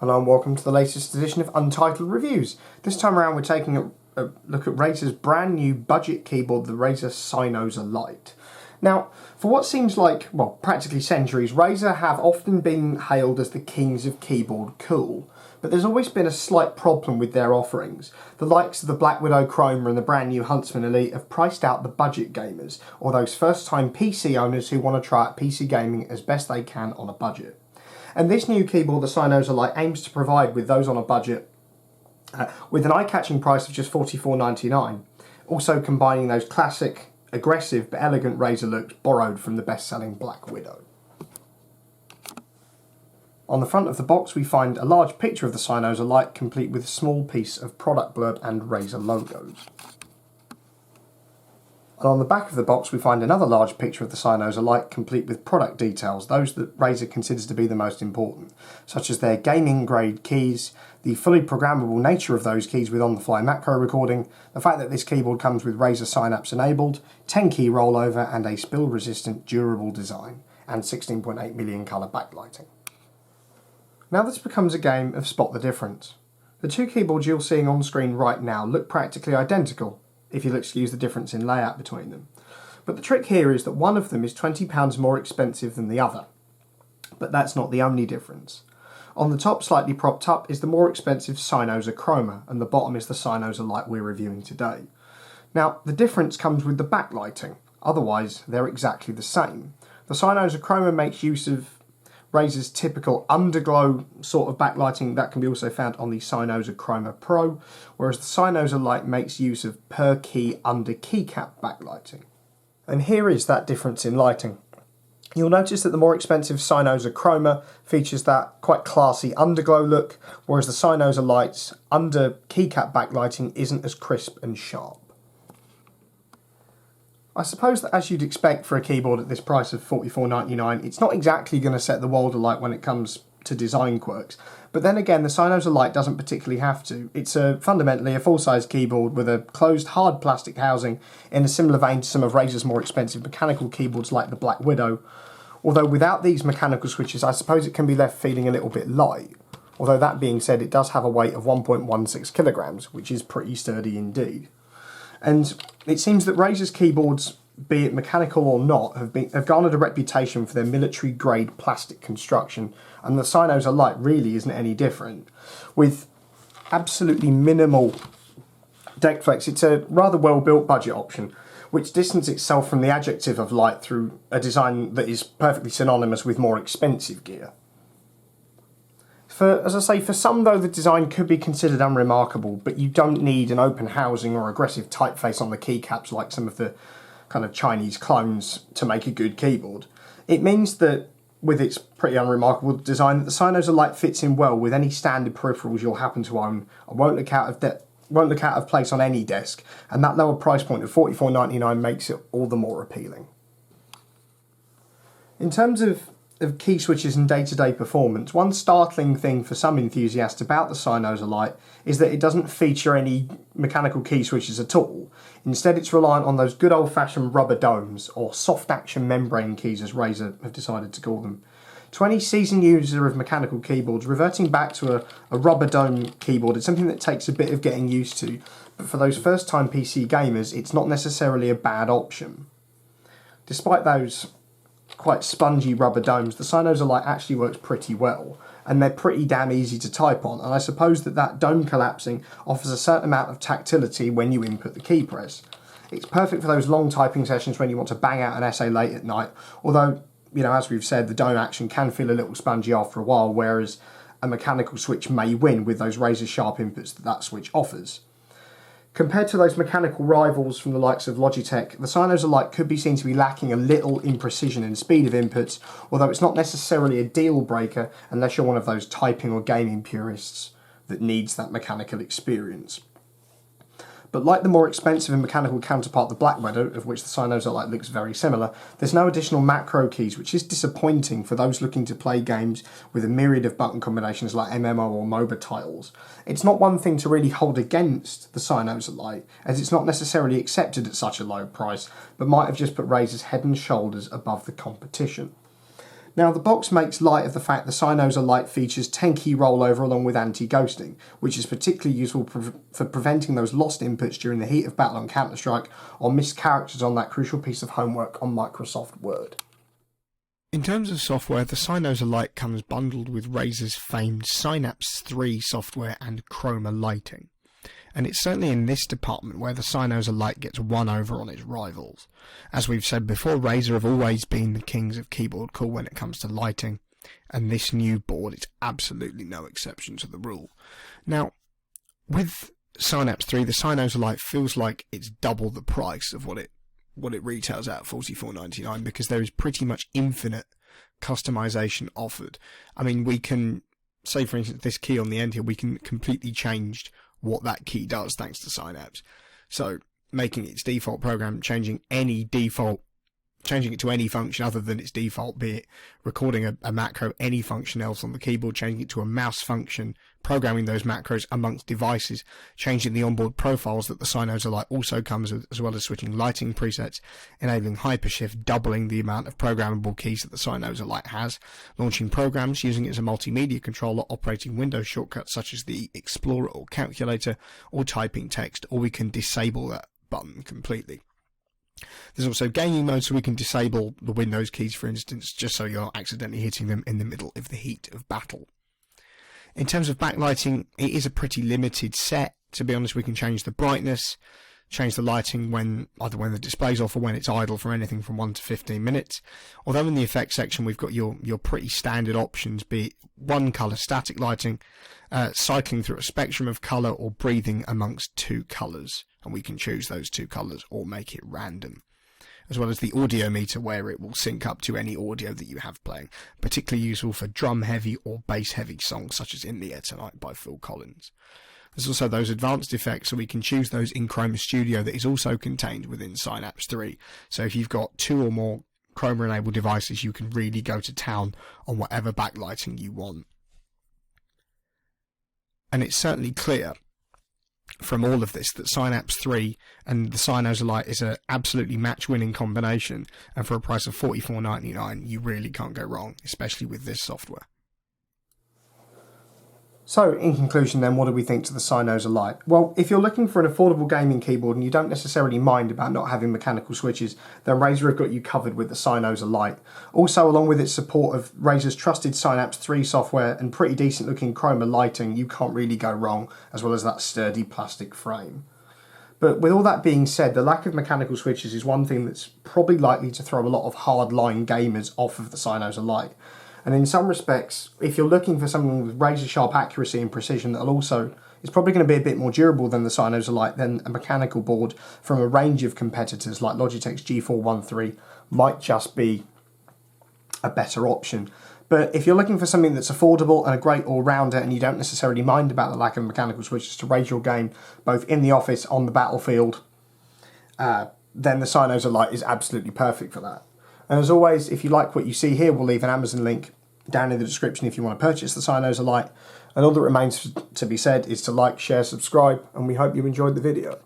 Hello and welcome to the latest edition of Untitled Reviews. This time around we're taking a look at Razer's brand new budget keyboard, the Razer Cynosa Lite. Now, for what seems like, well, practically centuries, Razer have often been hailed as the kings of keyboard cool. But there's always been a slight problem with their offerings. The likes of the Black Widow Chroma and the brand new Huntsman Elite have priced out the budget gamers, or those first-time PC owners who want to try out PC gaming as best they can on a budget. And this new keyboard, the Cynosa Lite, aims to provide with those on a budget with an eye-catching price of just $44.99, also combining those classic, aggressive but elegant Razer looks borrowed from the best-selling Black Widow. On the front of the box we find a large picture of the Cynosa Lite complete with a small piece of product blurb and Razer logos. And on the back of the box we find another large picture of the Cynosa Lite complete with product details, those that Razer considers to be the most important, such as their gaming grade keys, the fully programmable nature of those keys with on-the-fly macro recording, the fact that this keyboard comes with Razer Synapse enabled, 10 key rollover and a spill resistant durable design, and 16.8 million colour backlighting. Now this becomes a game of spot the difference. The two keyboards you're seeing on screen right now look practically identical, if you'll excuse the difference in layout between them. But the trick here is that one of them is £20 more expensive than the other. But that's not the only difference. On the top, slightly propped up, is the more expensive Cynosa Chroma, and the bottom is the Cynosa Lite we're reviewing today. Now, the difference comes with the backlighting. Otherwise, they're exactly the same. The Cynosa Chroma makes use of Razer's typical underglow sort of backlighting that can be also found on the Cynosa Chroma Pro, whereas the Cynosa Lite makes use of per key under keycap backlighting. And here is that difference in lighting. You'll notice that the more expensive Cynosa Chroma features that quite classy underglow look, whereas the Cynosa Lite's under keycap backlighting isn't as crisp and sharp. I suppose that as you'd expect for a keyboard at this price of $44.99, it's not exactly going to set the world alight when it comes to design quirks. But then again, the Cynosa Lite doesn't particularly have to. It's fundamentally a full-size keyboard with a closed hard plastic housing in a similar vein to some of Razer's more expensive mechanical keyboards like the Black Widow. Although without these mechanical switches, I suppose it can be left feeling a little bit light. Although that being said, it does have a weight of 1.16 kilograms, which is pretty sturdy indeed. And it seems that Razer's keyboards, be it mechanical or not, have garnered a reputation for their military-grade plastic construction, and the Cynosa Lite really isn't any different. With absolutely minimal deck flex, it's a rather well-built budget option, which distances itself from the adjective of light through a design that is perfectly synonymous with more expensive gear. As I say, for some though the design could be considered unremarkable, but you don't need an open housing or aggressive typeface on the keycaps like some of the kind of Chinese clones to make a good keyboard. It means that with its pretty unremarkable design, that the Cynosa Lite fits in well with any standard peripherals you'll happen to own and won't look out of place on any desk, and that lower price point of $44.99 makes it all the more appealing. In terms of key switches and day-to-day performance, one startling thing for some enthusiasts about the Cynosa Lite is that it doesn't feature any mechanical key switches at all. Instead, it's reliant on those good old-fashioned rubber domes, or soft-action membrane keys as Razer have decided to call them. To any seasoned user of mechanical keyboards, reverting back to a rubber dome keyboard is something that takes a bit of getting used to, but for those first-time PC gamers, it's not necessarily a bad option. Despite those quite spongy rubber domes, the Cynosa Lite actually works pretty well, and they're pretty damn easy to type on, and I suppose that dome collapsing offers a certain amount of tactility when you input the key press. It's perfect for those long typing sessions when you want to bang out an essay late at night, although, you know, as we've said, the dome action can feel a little spongy after a while, whereas a mechanical switch may win with those razor sharp inputs that switch offers. Compared to those mechanical rivals from the likes of Logitech, the Cynosa Lite could be seen to be lacking a little in precision and speed of inputs, although it's not necessarily a deal breaker unless you're one of those typing or gaming purists that needs that mechanical experience. But like the more expensive and mechanical counterpart, the Black Widow, of which the Cynosa Lite looks very similar, there's no additional macro keys, which is disappointing for those looking to play games with a myriad of button combinations like MMO or MOBA titles. It's not one thing to really hold against the Cynosa Lite, as it's not necessarily accepted at such a low price, but might have just put Razer's head and shoulders above the competition. Now, the box makes light of the fact the Cynosa Lite features 10 key rollover along with anti-ghosting, which is particularly useful for preventing those lost inputs during the heat of battle on Counter-Strike or missed characters on that crucial piece of homework on Microsoft Word. In terms of software, the Cynosa Lite comes bundled with Razer's famed Synapse 3 software and chroma lighting. And it's certainly in this department where the Cynosa Lite gets one over on its rivals. As we've said before, Razer have always been the kings of keyboard cool when it comes to lighting, and this new board is absolutely no exception to the rule. Now, with Synapse 3, the Cynosa Lite feels like it's double the price of what it retails at $44.99, because there is pretty much infinite customization offered. I mean, we can, say for instance, this key on the end here, we can completely change what that key does thanks to Synapse. So making its default program, changing it to any function other than its default, be it recording a macro, any function else on the keyboard, changing it to a mouse function, programming those macros amongst devices, changing the onboard profiles that the Cynosa Lite also comes with, as well as switching lighting presets, enabling hypershift, doubling the amount of programmable keys that the Cynosa Lite has, launching programs, using it as a multimedia controller, operating Windows shortcuts such as the Explorer or Calculator, or typing text, or we can disable that button completely. There's also gaming mode, so we can disable the Windows keys, for instance, just so you're not accidentally hitting them in the middle of the heat of battle. In terms of backlighting, it is a pretty limited set. To be honest, we can change the brightness, change the lighting either when the display's off or when it's idle, from anything from 1 to 15 minutes. Although in the effects section we've got your pretty standard options, be it one colour static lighting, cycling through a spectrum of colour, or breathing amongst two colours, and we can choose those two colours or make it random. As well as the audio meter, where it will sync up to any audio that you have playing, particularly useful for drum heavy or bass heavy songs such as In the Air Tonight by Phil Collins. There's also those advanced effects, so we can choose those in Chroma Studio, that is also contained within Synapse 3. So if you've got 2 or more Chroma enabled devices, you can really go to town on whatever backlighting you want. And it's certainly clear from all of this that Synapse 3 and the Cynosa Lite is an absolutely match-winning combination, and for a price of $44.99 you really can't go wrong, especially with this software. So, in conclusion then, what do we think to the Cynosa Lite? Well, if you're looking for an affordable gaming keyboard and you don't necessarily mind about not having mechanical switches, then Razer have got you covered with the Cynosa Lite. Also, along with its support of Razer's trusted Synapse 3 software and pretty decent looking chroma lighting, you can't really go wrong, as well as that sturdy plastic frame. But with all that being said, the lack of mechanical switches is one thing that's probably likely to throw a lot of hardline gamers off of the Cynosa Lite. And in some respects, if you're looking for something with razor sharp accuracy and precision that'll also is probably going to be a bit more durable than the Cynosa Lite, then a mechanical board from a range of competitors like Logitech's G413 might just be a better option. But if you're looking for something that's affordable and a great all-rounder, and you don't necessarily mind about the lack of mechanical switches to raise your game both in the office, on the battlefield, then the Cynosa Lite is absolutely perfect for that. And as always, if you like what you see here, we'll leave an Amazon link down in the description if you want to purchase the Cynosa Lite. And all that remains to be said is to like, share, subscribe, and we hope you enjoyed the video.